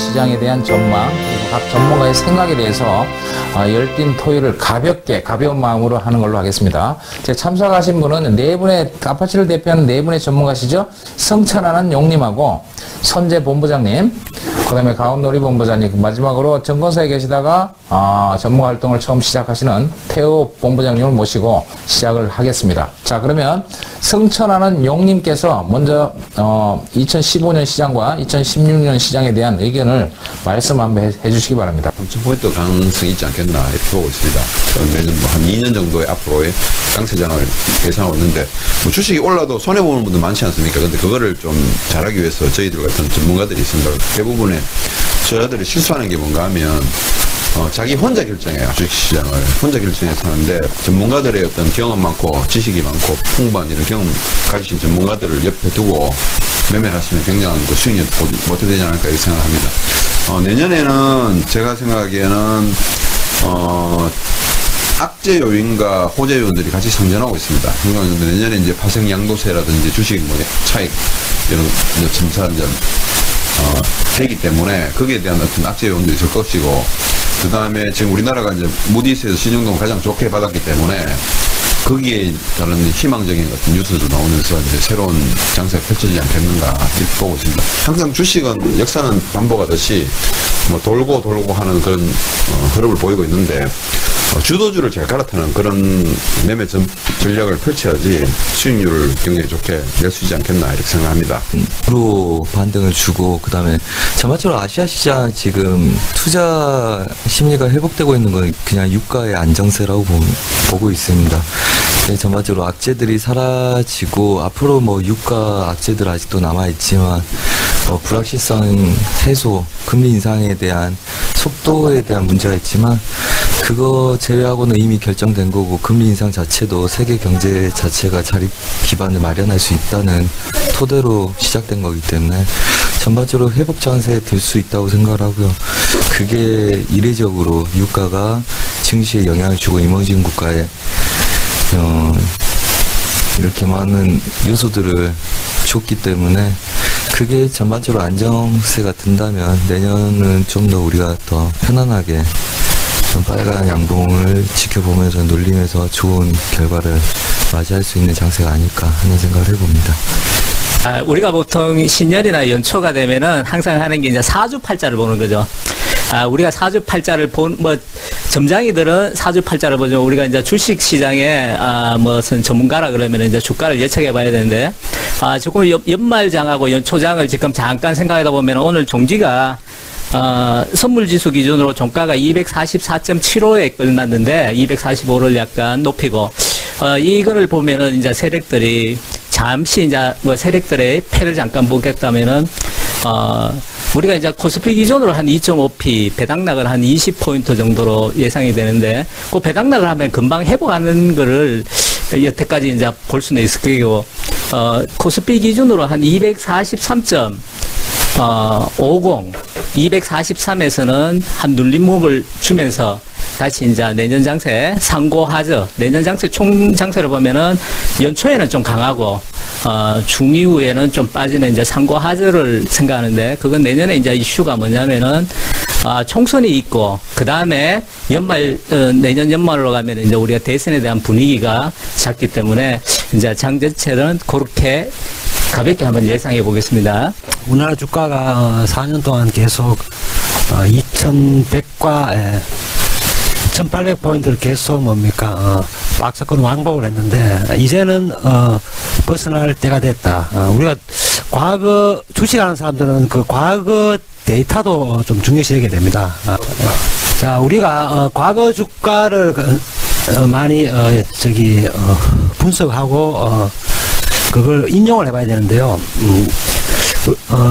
시장에 대한 전망, 그리고 각 전문가의 생각에 대해서 열띤 토의를 가벼운 마음으로 하는 걸로 하겠습니다. 참석하신 분은 아파치를 대표하는 네 분의 전문가시죠. 성찬하는 용님하고 선재 본부장님, 그 다음에 가온놀이 본부장님, 마지막으로 정건사에 계시다가 전문가 활동을 처음 시작하시는 태호 본부장님을 모시고 시작을 하겠습니다. 자, 그러면 성찬하는 용님께서 먼저 2015년 시장과 2016년 시장에 대한 의견을 말씀 한번 해주시기 바랍니다. 3,000포인트 가능성이 있지 않겠나 이렇게 보고 있습니다. 내년 한 2년 정도의 앞으로의 강세장을 예상하고 있는데, 주식이 올라도 손해보는 분들 많지 않습니까? 근데 그거를 좀 잘하기 위해서 저희들 같은 전문가들이 있습니다. 대부분의 저자들이 실수하는 게 뭔가 하면 자기 혼자 결정해요. 주식시장을 혼자 결정해서 하는데, 전문가들의 어떤 경험 많고 지식이 많고 풍부한 이런 경험 가지신 전문가들을 옆에 두고 매매를 하시면 굉장한 수익률이 어떻게 되지 않을까 이렇게 생각합니다. 내년에는 제가 생각하기에는 악재 요인과 호재 요인들이 같이 상존하고 있습니다. 내년에 이제 파생 양도세라든지 주식 차익 이런 점차 되기 때문에 거기에 대한 어떤 악재 요인들이 있을 것이고, 그 다음에 지금 우리나라가 이제 무디스에서 신용도를 가장 좋게 받았기 때문에 거기에 다른 희망적인 어떤 뉴스도 나오면서 이제 새로운 장세가 펼쳐지지 않겠는가 이렇게 보고 있습니다. 항상 주식은 역사는 반복하듯이 돌고 하는 그런 흐름을 보이고 있는데, 주도주를 잘 갈아타는 그런 매매 전략을 펼쳐야지 수익률을 굉장히 좋게 낼 수 있지 않겠나 이렇게 생각합니다. 프로 반등을 주고, 그 다음에 전반적으로 아시아 시장 지금 투자 심리가 회복되고 있는 건 그냥 유가의 안정세라고 보고 있습니다. 전반적으로 악재들이 사라지고, 앞으로 유가 악재들 아직도 남아있지만 불확실성 해소, 금리 인상에 대한 속도에 대한 문제가 있지만, 그거 제외하고는 이미 결정된 거고, 금리 인상 자체도 세계 경제 자체가 자립 기반을 마련할 수 있다는 토대로 시작된 거기 때문에 전반적으로 회복 장세에 들 수 있다고 생각을 하고요. 그게 이례적으로 유가가 증시에 영향을 주고 이머징 국가에 이렇게 많은 요소들을 줬기 때문에, 그게 전반적으로 안정세가 든다면 내년은 좀 더 우리가 더 편안하게 좀 빨간 양봉을 지켜보면서 눌리면서 좋은 결과를 맞이할 수 있는 장세가 아닐까 하는 생각을 해봅니다. 우리가 보통 신년이나 연초가 되면은 항상 하는 게 이제 사주팔자를 보는 거죠. 우리가 사주팔자를 점장이들은 사주팔자를 보죠. 우리가 이제 주식 시장에, 무슨 전문가라 그러면 이제 주가를 예측해 봐야 되는데, 조금 연말장하고 연초장을 지금 잠깐 생각하다 보면 오늘 종지가 선물지수 기준으로 종가가 244.75에 끝났는데 245를 약간 높이고, 이거를 보면은 이제 세력들이 잠시 이제 세력들의 패를 잠깐 보겠다면은, 우리가 이제 코스피 기준으로 한 2.5p, 배당락을 한 20포인트 정도로 예상이 되는데, 그 배당락을 하면 금방 회복하는 거를 여태까지 이제 볼 수는 있을 거고, 코스피 기준으로 한 243.50, 243에서는 한 눌림목을 주면서 다시 이제 내년 장세 상고하저, 내년 장세 총 장세를 보면은 연초에는 좀 강하고, 중이후에는 좀 빠지는 이제 상고하저를 생각하는데, 그건 내년에 이제 이슈가 뭐냐면은, 총선이 있고, 그 다음에 내년 연말로 가면 이제 우리가 대선에 대한 분위기가 작기 때문에 이제 장 자체는 그렇게 가볍게 한번 예상해 보겠습니다. 우리나라 주가가 4년 동안 계속 2100과 1800포인트를 계속 박스권 왕복을 했는데, 이제는 벗어날 때가 됐다. 우리가 과거 주식하는 사람들은 그 과거 데이터도 좀 중요시 여겨야 됩니다. 자, 우리가 과거 주가를 많이 분석하고 그걸 인용을 해봐야 되는데요.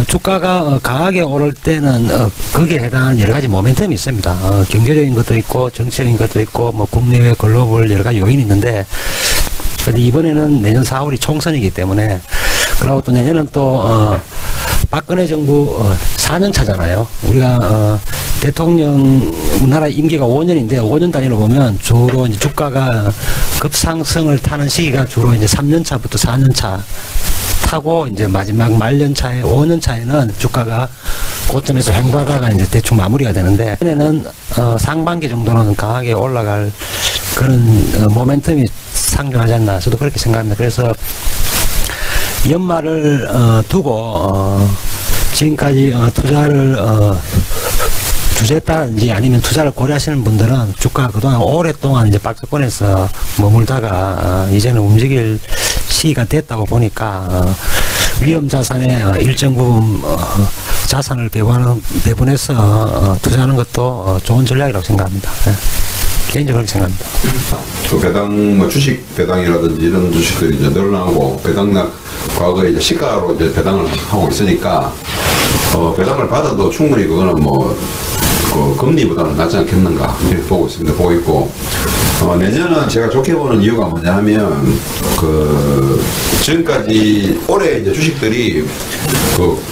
주가가 강하게 오를 때는 거기에 해당하는 여러 가지 모멘텀이 있습니다. 경제적인 것도 있고 정치적인 것도 있고 국내외 글로벌 여러 가지 요인이 있는데, 근데 이번에는 내년 4월이 총선이기 때문에, 그리고 또 내년은 또 박근혜 정부 4년 차잖아요. 우리가 대통령 우리나라 임기가 5년인데 5년 단위로 보면 주로 이제 주가가 급상승을 타는 시기가 주로 이제 3년 차부터 4년 차 타고, 이제 마지막 말년 차에 5년 차에는 주가가 고점에서 횡보하다가 이제 대충 마무리가 되는데, 이번에는 상반기 정도는 강하게 올라갈 그런 모멘텀이 상존하지 않나, 저도 그렇게 생각합니다. 그래서 연말을 두고 지금까지 투자를 주저했다든지 아니면 투자를 고려하시는 분들은 주가가 그동안 오랫동안 이제 박스권에서 머물다가 이제는 움직일 시기가 됐다고 보니까 위험 자산의 일정 부분 자산을 배분해서 투자하는 것도 좋은 전략이라고 생각합니다. 네. 개인적으로 그렇게 생각합니다. 그 배당, 뭐 주식 배당이라든지 이런 주식들이 이제 늘어나고 배당락 과거에 이제 시가로 이제 배당을 하고 있으니까 배당을 받아도 충분히 그거는 뭐 그 금리보다는 낫지 않겠는가 이렇게 보고 있습니다. 보고 있고 내년은 제가 좋게 보는 이유가 뭐냐 하면 그 지금까지 올해 이제 주식들이 그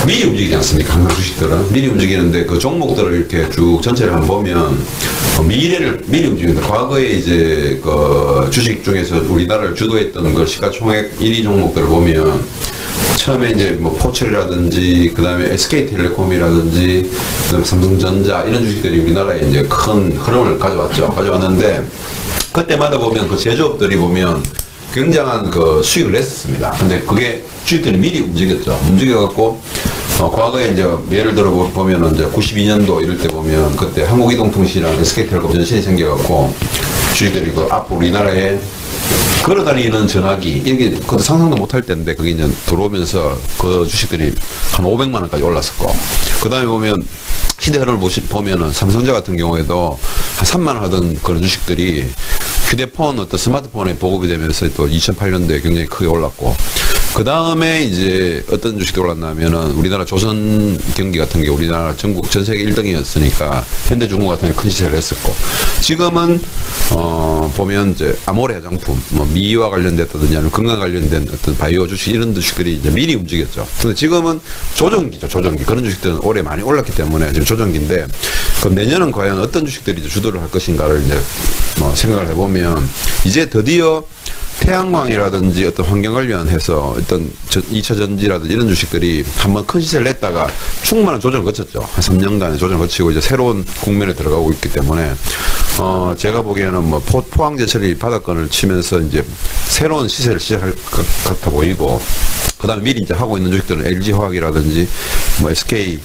미리 움직이지 않습니까? 항상 주식들은 미리 움직이는데 그 종목들을 이렇게 쭉 전체를 한번 보면 미래를 미리 움직인다. 과거에 이제 그 주식 중에서 우리나라를 주도했던 그 시가총액 1위 종목들을 보면 처음에 이제 뭐 포철이라든지 그다음에 SK텔레콤이라든지 그다음에 삼성전자 이런 주식들이 우리나라에 이제 큰 흐름을 가져왔는데 그때마다 보면 그 제조업들이 보면 굉장한 그 수익을 냈었습니다. 근데 그게 주식들이 미리 움직여갖고 과거에 이제 예를 들어 보면은 이제 92년도 이럴 때 보면 그때 한국이동통신이랑 SK텔레콤 전신이 생겨갖고 주식들이 그 앞으로 우리나라에 걸어다니는 전화기 이게 그것도 상상도 못할 때인데 그게 이제 들어오면서 그 주식들이 한 500만 원까지 올랐었고 그 다음에 보면 시대 흐름을 보면은 삼성전자 같은 경우에도 한 3만 원 하던 그런 주식들이 휴대폰 어떤 스마트폰에 보급이 되면서 또 2008년도에 굉장히 크게 올랐고 그 다음에 이제 어떤 주식이 올랐냐면은 우리나라 조선 경기 같은 게 우리나라 전국 전 세계 1등이었으니까 현대중공 같은 게 큰 시세를 했었고 지금은 보면 이제 아모레 화장품 뭐 미와 관련됐다든지 아니면 건강 관련된 어떤 바이오 주식 이런 주식들이 이제 미리 움직였죠. 근데 지금은 조정기죠. 조정기 그런 주식들은 올해 많이 올랐기 때문에 지금 조정기인데 그럼 내년은 과연 어떤 주식들이 이제 주도를 할 것인가를 이제 생각을 해보면 이제 드디어 태양광이라든지 어떤 환경 관련해서 어떤 2차 전지라든지 이런 주식들이 한번 큰 시세를 냈다가 충분한 조정을 거쳤죠. 한 3년간의 조정을 거치고 이제 새로운 국면에 들어가고 있기 때문에 제가 보기에는 뭐 포항제철이 바닥권을 치면서 이제 새로운 시세를 시작할 것 같아 보이고 그 다음에 미리 이제 하고 있는 주식들은 LG화학이라든지 뭐 SK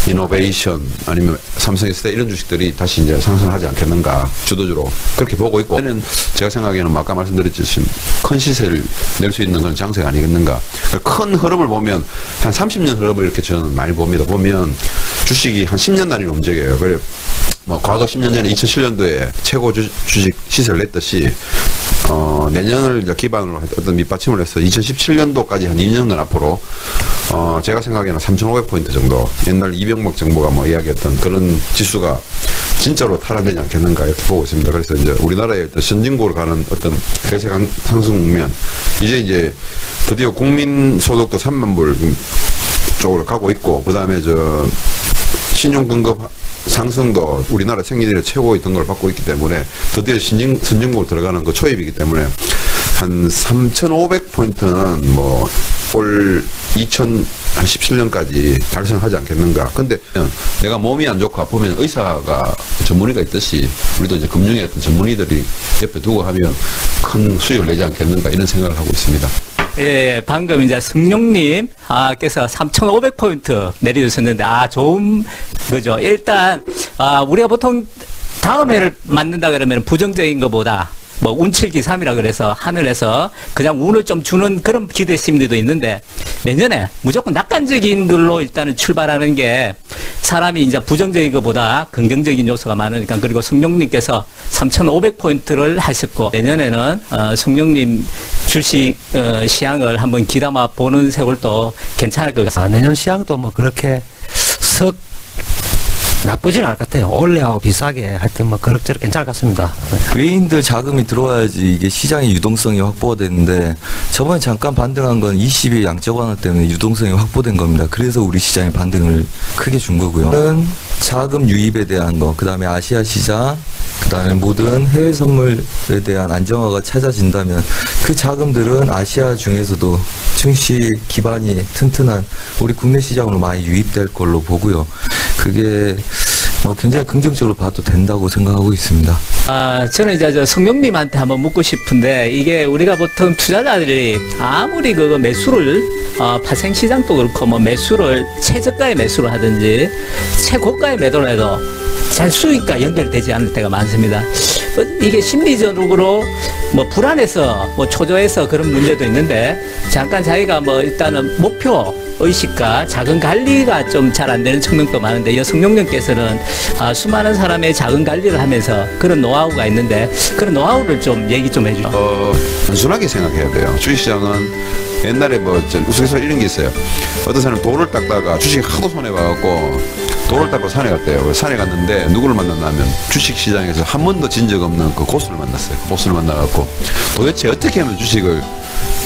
이노베이션 아니면 삼성에스테 이런 주식들이 다시 이제 상승하지 않겠는가 주도주로 그렇게 보고 있고 제가 생각하기에는 아까 말씀드렸듯이 큰 시세를 낼 수 있는 그런 장세가 아니겠는가. 큰 흐름을 보면 한 30년 흐름을 이렇게 저는 많이 봅니다. 보면 주식이 한 10년 단위로 움직여요. 그래 뭐 과거 10년 전에 2007년도에 최고 주식 시세를 냈듯이 내년을 이제 기반으로 어떤 밑받침을 해서 2017년도까지 한 2년간 앞으로 제가 생각에는 3,500포인트 정도 옛날 이병목 정부가 뭐 이야기했던 그런 지수가 진짜로 탈환되지 않겠는가 이렇게 보고 있습니다. 그래서 이제 우리나라의 어떤 선진국으로 가는 어떤 대세 상승 국면 이제 드디어 국민 소득도 3만 불 쪽으로 가고 있고 그 다음에 신용 등급 상승도 우리나라 생긴 일에 최고의 등급을 받고 있기 때문에 드디어 선진국으로 들어가는 그 초입이기 때문에 한 3,500포인트는 뭐 올 2017년까지 달성하지 않겠는가. 근데 내가 몸이 안 좋고 아프면 의사가 전문의가 있듯이 우리도 이제 금융의 어떤 전문의들이 옆에 두고 하면 큰 수익을 내지 않겠는가 이런 생각을 하고 있습니다. 예, 방금 이제 승용님, 께서 3,500포인트 내려주셨는데, 좋은 거죠. 일단, 우리가 보통 다음 해를 맞는다 그러면 부정적인 것보다, 뭐, 운칠기삼이라 그래서 하늘에서 그냥 운을 좀 주는 그런 기대 심리도 있는데, 내년에 무조건 낙관적인 걸로 일단은 출발하는 게 사람이 이제 부정적인 것보다 긍정적인 요소가 많으니까 그리고 승용님께서 3,500포인트를 하셨고 내년에는 승용님 주식 시향을 한번 기담아 보는 세월도 괜찮을 것 같습니다. 내년 시향도 뭐 그렇게 썩 나쁘진 않을 것 같아요. 올해하고 비싸게 할 때 뭐 그럭저럭 괜찮을 것 같습니다. 외인들 자금이 들어와야지 이게 시장의 유동성이 확보가 되는데 저번에 잠깐 반등한 건 20일 양적 완화 때문에 유동성이 확보된 겁니다. 그래서 우리 시장이 반등을 크게 준 거고요. 자금 유입에 대한 거, 그 다음에 아시아 시장, 그 그다음에 모든 해외 선물에 대한 안정화가 찾아진다면 그 자금들은 아시아 중에서도 증시 기반이 튼튼한 우리 국내 시장으로 많이 유입될 걸로 보고요. 그게 굉장히 긍정적으로 봐도 된다고 생각하고 있습니다. 저는 이제 저 성룡님한테 한번 묻고 싶은데, 이게 우리가 보통 투자자들이 아무리 그 매수를 파생시장도 그렇고 뭐 매수를 최저가에 매수를 하든지 최고가에 매도를 해도 잘 수익과 연결되지 않을 때가 많습니다. 이게 심리적으로 뭐 불안해서 뭐 초조해서 그런 문제도 있는데, 잠깐 자기가 뭐 일단은 목표 의식과 자금 관리가 좀 잘 안 되는 측면도 많은데, 여성용령께서는 수많은 사람의 자금 관리를 하면서 그런 노하우가 있는데, 그런 노하우를 좀 얘기 좀 해주죠. 단순하게 생각해야 돼요. 주식시장은 옛날에 뭐 우스갯소리 이런 게 있어요. 어떤 사람은 돌을 닦다가 주식이 하도 손해봐갖고 돌을 닦고 산에 갔대요. 산에 갔는데 누구를 만났냐면 주식시장에서 한 번도 진 적 없는 그 고수를 만났어요. 고수를 만나갖고 도대체 어떻게 하면 주식을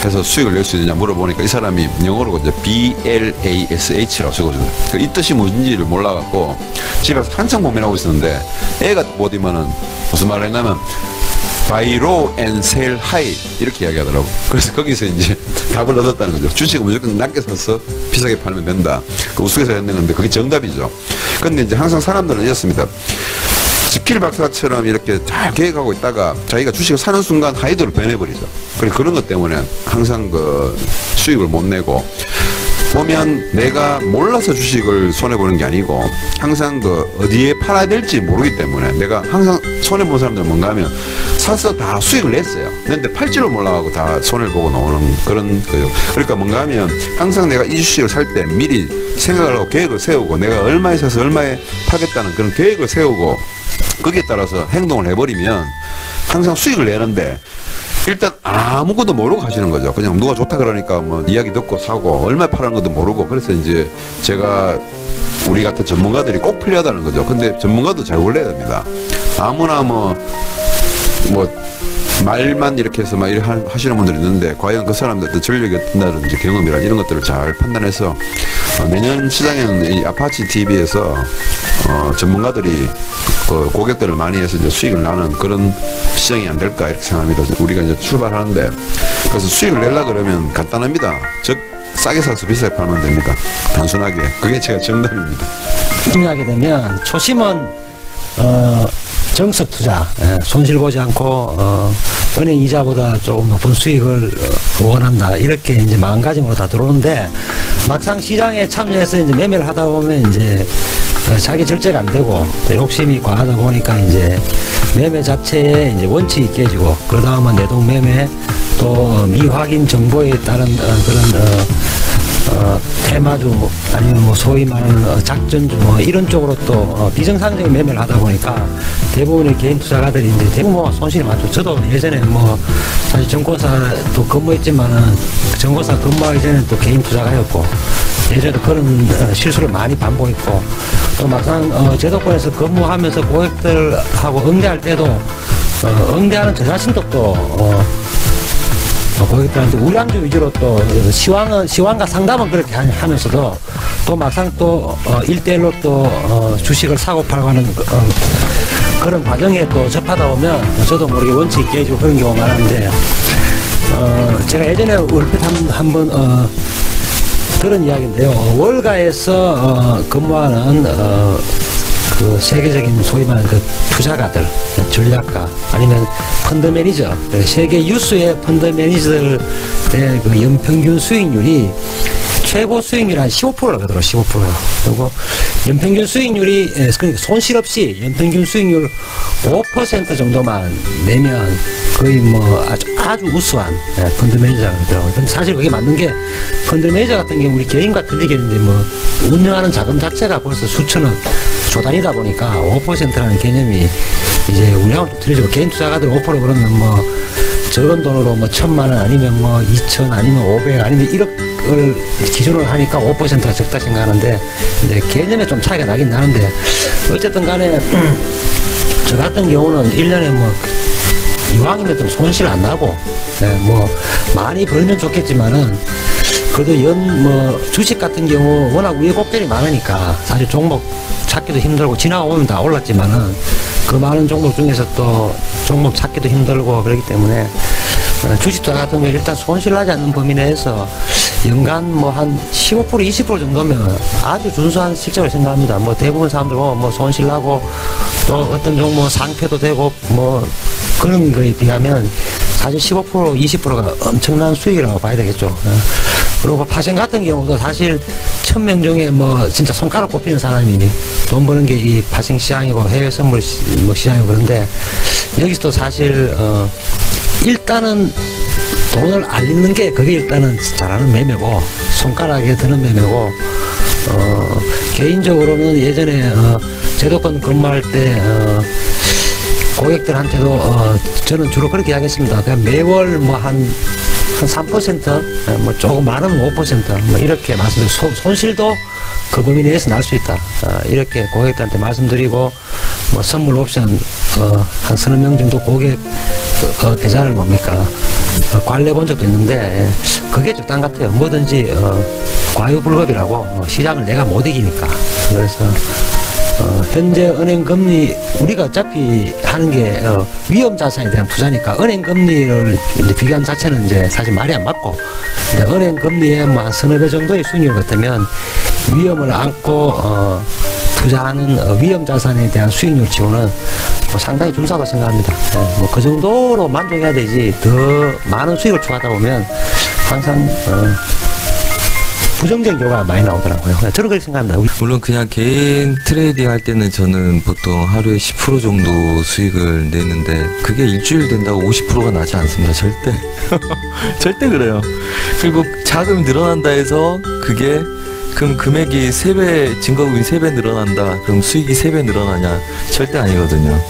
해서 수익을 낼 수 있느냐 물어보니까 이 사람이 영어로 이제 BLASH라고 적어주는 거예요. 이 뜻이 뭔지를 몰라갖고 집에서 한참 고민하고 있었는데, 애가 못 이면은 무슨 말을 했냐면 buy low and sell high 이렇게 이야기하더라고. 그래서 거기서 이제 답을 얻었다는 거죠. 주식은 무조건 낮게 사서 비싸게 팔면 된다. 그 우스갯소리 했는 건데 그게 정답이죠. 근데 이제 항상 사람들은 이렇습니다. 지킬 박사처럼 이렇게 잘 계획하고 있다가 자기가 주식을 사는 순간 하이드로 변해버리죠. 그래서 그런 것 때문에 항상 그 수익을 못 내고, 보면 내가 몰라서 주식을 손해보는 게 아니고 항상 그 어디에 팔아야 될지 모르기 때문에, 내가 항상 손해본 사람들은 뭔가 하면 사서 다 수익을 냈어요. 근데 팔 줄을 몰라가고 다 손해를 보고 나오는 그런 거예요. 그러니까 뭔가 하면 항상 내가 이 주식을 살 때 미리 생각을 하고 계획을 세우고, 내가 얼마에 사서 얼마에 파겠다는 그런 계획을 세우고 거기에 따라서 행동을 해버리면 항상 수익을 내는데, 일단 아무것도 모르고 하시는 거죠. 그냥 누가 좋다 그러니까 뭐 이야기 듣고 사고 얼마 팔하는 것도 모르고. 그래서 이제 제가 우리 같은 전문가들이 꼭 필요하다는 거죠. 근데 전문가도 잘 몰라야 됩니다. 아무나 뭐 말만 이렇게 해서 막 이렇게 하시는 분들이 있는데, 과연 그 사람들도 전력이 어떤다든지 경험이라 이런 것들을 잘 판단해서 내년 시장에는 이 아파치 TV에서 전문가들이 그 고객들을 많이 해서 이제 수익을 나는 그런 시장이 안 될까 이렇게 생각합니다. 우리가 이제 출발하는데, 그래서 수익을 내려고 그러면 간단합니다. 즉 싸게 사서 비싸게 팔면 됩니다. 단순하게. 그게 제가 정답입니다. 중요하게 되면 초심은 정석 투자, 손실 보지 않고 은행 이자보다 조금 높은 수익을 원한다, 이렇게 이제 마음가짐으로 다 들어오는데, 막상 시장에 참여해서 이제 매매를 하다 보면 이제 자기 절제가 안 되고 또 욕심이 과하다 보니까 이제 매매 자체에 이제 원칙이 깨지고, 그러다 보면 내동 매매, 또 미확인 정보에 따른 그런 테마주, 아니면 뭐 소위 말하는 작전주 뭐 이런 쪽으로 또 비정상적인 매매를 하다 보니까 대부분의 개인 투자가들이 이제 대부분 뭐 손실이 많죠. 저도 예전에 뭐 사실 증권사도 근무했지만은 증권사 근무하기 전에 또 개인 투자가였고, 예전에도 그런 실수를 많이 반복했고, 또 막상 제도권에서 근무하면서 고객들하고 응대할 때도 응대하는 저 자신도 또 고객들한테 우량주 위주로 또 시황과 상담은 그렇게 하면서도 또 막상 또 1대1로 또 주식을 사고 팔고 하는 그런 과정에 또 접하다 보면 저도 모르게 원칙이 깨지고 그런 경우가 많은데, 제가 예전에 얼핏 한번 그런 이야기인데요. 월가에서 근무하는 그 세계적인 소위 말하는 그 투자가들, 전략가, 아니면 펀드 매니저, 세계 유수의 펀드 매니저들의 그 연평균 수익률이 최고 수익률 한 15%라 그러더라고요. 15%. 그리고 연평균 수익률이, 그러니까 손실 없이 연평균 수익률 5% 정도만 내면 거의 뭐 아주 우수한 펀드 매니저라고 그러더라고요. 근데 사실 그게 맞는 게, 펀드 매니저 같은 경우 우리 개인과 틀리겠는데 뭐 운영하는 자금 자체가 벌써 수천억 조단이다 보니까 5%라는 개념이 이제 우리하고 좀 틀리죠. 개인 투자가들 5% 그러면 뭐 적은 돈으로 뭐 1,000만 원 아니면 뭐 2,000 아니면 500 아니면 1억을 기준으로 하니까 5%가 적다 생각하는데, 이제 개념에 좀 차이가 나긴 나는데, 어쨌든 간에 저 같은 경우는 1년에 뭐 이왕이면 좀 손실 안 나고, 뭐 많이 벌면 좋겠지만은 그래도 주식 같은 경우 워낙 위에 곡들이 많으니까 사실 종목 찾기도 힘들고 지나오면 다 올랐지만은 그 많은 종목 중에서 또 종목 찾기도 힘들고 그렇기 때문에 주식 투자 같은 경우 일단 손실 나지 않는 범위 내에서 연간 한 15% 20% 정도면 아주 준수한 실적을 생각합니다. 대부분 사람들 손실 나고 또 어떤 종목 상패도 되고 그런 거에 비하면 사실 15% 20%가 엄청난 수익이라고 봐야 되겠죠. 그리고 파생 같은 경우도 사실 1000명 중에 진짜 손가락 꼽히는 사람이 돈 버는 게 이 파생 시장이고 해외 선물 시장이고 그런데 여기서도 사실 일단은 돈을 알리는 게 그게 일단은 잘하는 매매고 손가락에 드는 매매고 개인적으로는 예전에 제도권 근무할 때 고객들한테도 저는 주로 그렇게 하겠습니다. 그냥 매월 한 3%, 조금 많으면 5%, 이렇게 말씀드리고, 손실도 그 범위 내에서 날 수 있다. 이렇게 고객들한테 말씀드리고, 선물 옵션, 한 서너 명 정도 고객, 계좌를 관리해 본 적도 있는데, 그게 적당 같아요. 뭐든지, 과유불급이라고, 시장을 내가 못 이기니까. 그래서, 현재 은행 금리, 우리가 어차피 하는 게 위험 자산에 대한 투자니까 은행 금리를 비교한 자체는 이제 사실 말이 안 맞고, 은행 금리에 한 서너 배 정도의 수익률 같으면 위험을 안고 투자하는 위험 자산에 대한 수익률 치고는 상당히 준수하다고 생각합니다. 그 정도로 만족해야 되지 더 많은 수익을 추구하다 보면 항상 부정적인 결과가 많이 나오더라고요. 저는 그렇게 생각합니다. 물론 그냥 개인 트레이딩 할 때는 저는 보통 하루에 10% 정도 수익을 내는데 그게 일주일 된다고 50%가 나지 않습니다. 절대. 절대 그래요. 그리고 자금이 늘어난다 해서 그게 그럼 금액이 3배, 증거금이 3배 늘어난다. 그럼 수익이 3배 늘어나냐? 절대 아니거든요.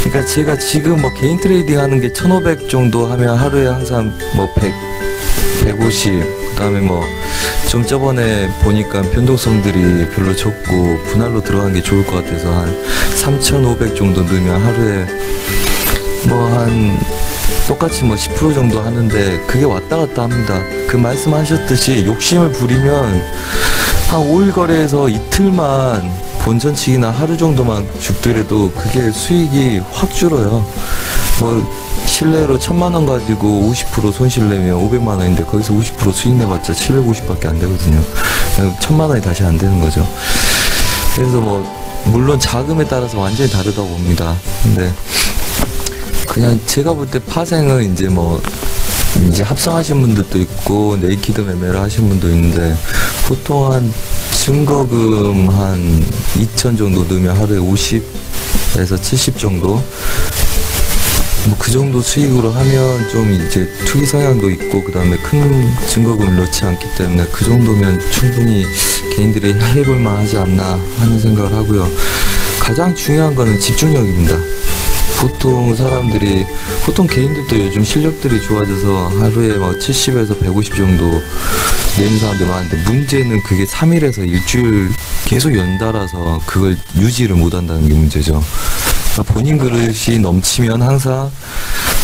그러니까 제가 지금 개인 트레이딩 하는 게 1,500 정도 하면 하루에 항상 100, 150, 그 다음에 좀 저번에 보니까 변동성들이 별로 적고 분할로 들어간 게 좋을 것 같아서 한 3,500 정도 넣으면 하루에 똑같이 10% 정도 하는데 그게 왔다 갔다 합니다. 그 말씀하셨듯이 욕심을 부리면 한 5일 거래에서 이틀만 본전치기나 하루 정도만 죽더라도 그게 수익이 확 줄어요. 실내로 1,000만원 가지고 50% 손실 내면 500만원인데 거기서 50% 수익 내봤자 750밖에 안 되거든요. 1,000만원이 다시 안 되는 거죠. 그래서 물론 자금에 따라서 완전히 다르다고 봅니다. 근데 그냥 제가 볼 때 파생은 이제 합성하신 분들도 있고 네이키드 매매를 하신 분도 있는데 보통 한 증거금 한 2,000 정도 넣으면 하루에 50에서 70 정도 그 정도 수익으로 하면 좀 이제 투기 성향도 있고 그 다음에 큰 증거금을 넣지 않기 때문에 그 정도면 충분히 개인들이 해볼만 하지 않나 하는 생각을 하고요. 가장 중요한 거는 집중력입니다. 보통 개인들도 요즘 실력들이 좋아져서 하루에 70에서 150 정도 내는 사람들 많은데 문제는 그게 3일에서 일주일 계속 연달아서 그걸 유지를 못 한다는 게 문제죠. 본인 그릇이 넘치면 항상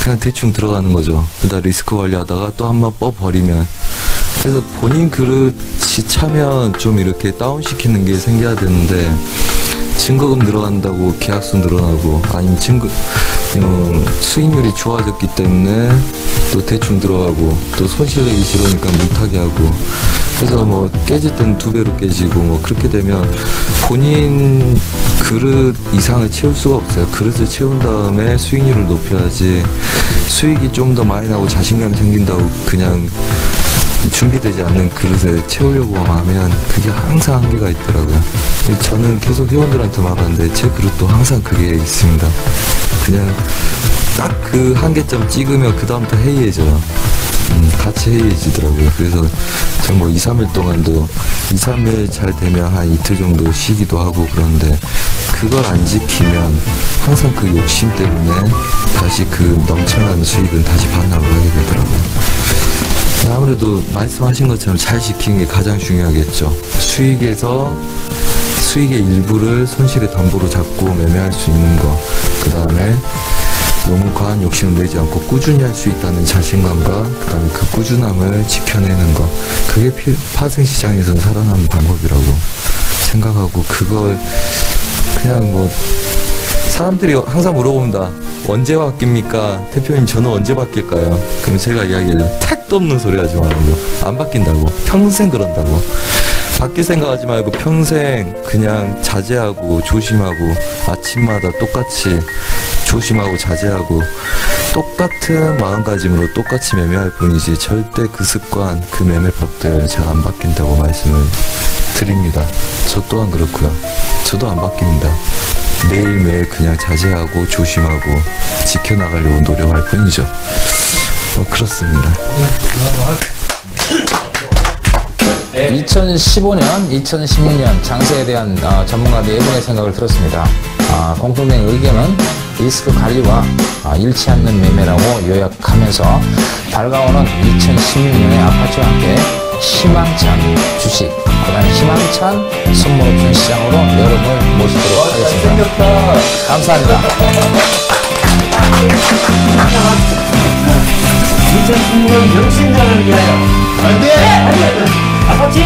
그냥 대충 들어가는 거죠. 그다음 리스크 관리하다가 또 한번 버리면. 그래서 본인 그릇이 차면 좀 이렇게 다운시키는 게 생겨야 되는데 증거금 늘어난다고 계약수 늘어나고 아니면 수익률이 좋아졌기 때문에 또 대충 들어가고 또 손실 내기 싫으니까 못하게 하고 그래서 깨질 때는 2배로 깨지고 그렇게 되면 본인 그릇 이상을 채울 수가 없어요. 그릇을 채운 다음에 수익률을 높여야지 수익이 좀 더 많이 나고 자신감이 생긴다고 그냥 준비되지 않는 그릇을 채우려고 하면 그게 항상 한계가 있더라고요. 저는 계속 회원들한테 말하는데 제 그릇도 항상 그게 있습니다. 그냥 딱 그 한계점 찍으면 그 다음부터 해이해져요. 같이 해이해지더라고요. 그래서 저 2, 3일 동안도 2, 3일 잘 되면 한 이틀 정도 쉬기도 하고 그런데 그걸 안 지키면 항상 그 욕심 때문에 다시 그 넘쳐나는 수익은 다시 반납을 하게 되더라고요. 아무래도 말씀하신 것처럼 잘 지키는 게 가장 중요하겠죠. 수익의 일부를 손실의 담보로 잡고 매매할 수 있는 거. 그 다음에 너무 과한 욕심을 내지 않고 꾸준히 할 수 있다는 자신감과 그 다음에 그 꾸준함을 지켜내는 거, 그게 파생시장에서 살아남는 방법이라고 생각하고, 그걸 그냥 뭐 사람들이 항상 물어본다. 언제 바뀝니까? 대표님 저는 언제 바뀔까요? 그럼 제가 이야기해요. 택도 없는 소리 하지 말고. 안 바뀐다고. 평생 그런다고. 바뀔 생각하지 말고 평생 그냥 자제하고 조심하고 아침마다 똑같이 조심하고 자제하고 똑같은 마음가짐으로 똑같이 매매할 뿐이지 절대 그 습관, 그 매매법들 잘 안 바뀐다고 말씀을 드립니다. 저 또한 그렇고요. 저도 안 바뀝니다. 매일매일 그냥 자제하고 조심하고 지켜나가려고 노력할 뿐이죠. 그렇습니다. 2015년, 2016년 장세에 대한 전문가 4분의 생각을 들었습니다. 공통된 의견은 리스크 관리와 잃지 않는 매매라고 요약하면서 밝아오는 2016년의 아파트와 함께 희망찬 주식, 그다음에 희망찬 선물 옵션 시장으로 여러분을 모시도록 하겠습니다. 감사합니다. 2016년 명신장을 위하여. 안 돼! 아파트!